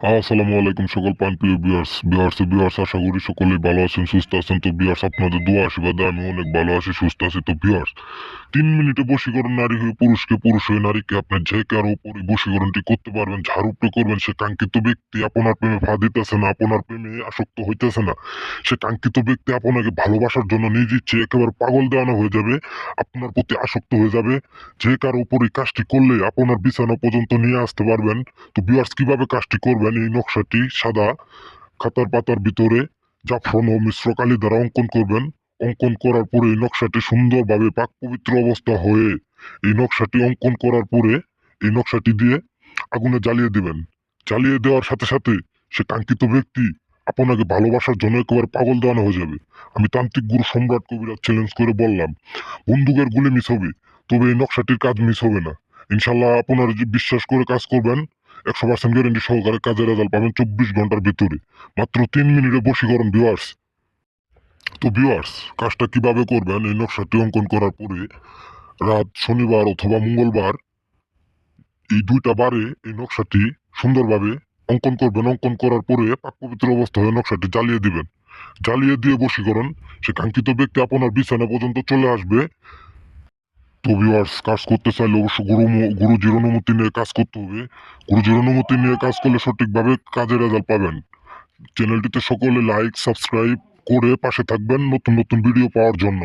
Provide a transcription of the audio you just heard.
আসসালামু আলাইকুম সকল প্রাণপ্রিয় ভিউয়ার্স আশা করি সকলেই ভালো আছেন, সুস্থ আছেন। তো ভিউয়ার্স, আপনাদের দোয়া আশীর্বাদে আমি অনেক ভালো আছি, সুস্থ আছি। তো ভিউয়ার্স, 3 মিনিটে বশীকরণ নারী হয়ে পুরুষকে, পুরুষ হয়ে নারীকে আপনার যে কারো উপরে বশীকরণটি করতে পারবেন। যার উপরে করবেন সে কাঙ্ক্ষিত ব্যক্তি আপনার প্রেমে পা দিতেছে না, আপনার প্রেমে আসক্ত হইতেছে না। সে কাঙ্ক্ষিত ব্যক্তি আপনাকে ভালোবাসার জন্য নিজ ইচ্ছে একেবারে পাগল দেওয়ানো হয়ে যাবে, আপনার প্রতি আসক্ত হয়ে যাবে। যে কারো উপরে কাজটি করলে আপনার বিছানা পর্যন্ত নিয়ে আসতে পারবেন। তো ভিউয়ার্স, কিভাবে কাজটি করবেন, এই নকশাটি সাদা খাতার পাতার ভিতরে জাফরান ও মিশ্র কালি দ্বারা অঙ্কন করবেন। অঙ্কন করার পরে এই নকশাটি সুন্দরভাবে পাক পবিত্র অবস্থা হয়ে এই নকশাটি অঙ্কন করার পরে এই নকশাটি দিয়ে আগুনে জ্বালিয়ে দিবেন। জ্বালিয়ে দেওয়ার সাথে সাথে সে কাঙ্ক্ষিত ব্যক্তি আপনাকে ভালোবাসার জন্য একেবারে পাগল দেওয়ানো হয়ে যাবে। আমি তান্ত্রিক গুরু সম্রাট কবিরাজ চ্যালেঞ্জ করে বললাম, বন্দুকের গুলি মিস হবে, তবে এই নকশাটির কাজ মিস হবে না। ইনশাল্লাহ আপনারা যদি বিশ্বাস করে কাজ করবেন, 100% গ্যারেন্টি সহকারে কাজের রেজাল্ট পাবেন 24 ঘন্টার ভিতরে, মাত্র 3 মিনিটে বশীকরণ। ভিউয়ার্স, তো ভিউয়ার্স, কাজটা কিভাবে করবেন, এই নকশাটি অঙ্কন করার পরে রাত শনিবার অথবা মঙ্গলবার এই দুইটা বারে এই নকশাটি সুন্দরভাবে অঙ্কন করবেন। অঙ্কন করার পরে পাক পবিত্র অবস্থা হয়ে নকশাটি জ্বালিয়ে দিবেন। জ্বালিয়ে দিয়ে বশীকরণ, সে কাঙ্ক্ষিত ব্যক্তি আপনার বিছানা পর্যন্ত চলে আসবে। তো ভিউয়ার্স, কাজ করতে চাইলে অবশ্য গুরুজির অনুমতি নিয়ে কাজ করতে হবে। গুরুজির অনুমতি নিয়ে কাজ করলে সঠিকভাবে কাজের রেজাল্ট পাবেন। চ্যানেলটিতে সকলে লাইক সাবস্ক্রাইব করে পাশে থাকবেন নতুন নতুন ভিডিও পাওয়ার জন্য।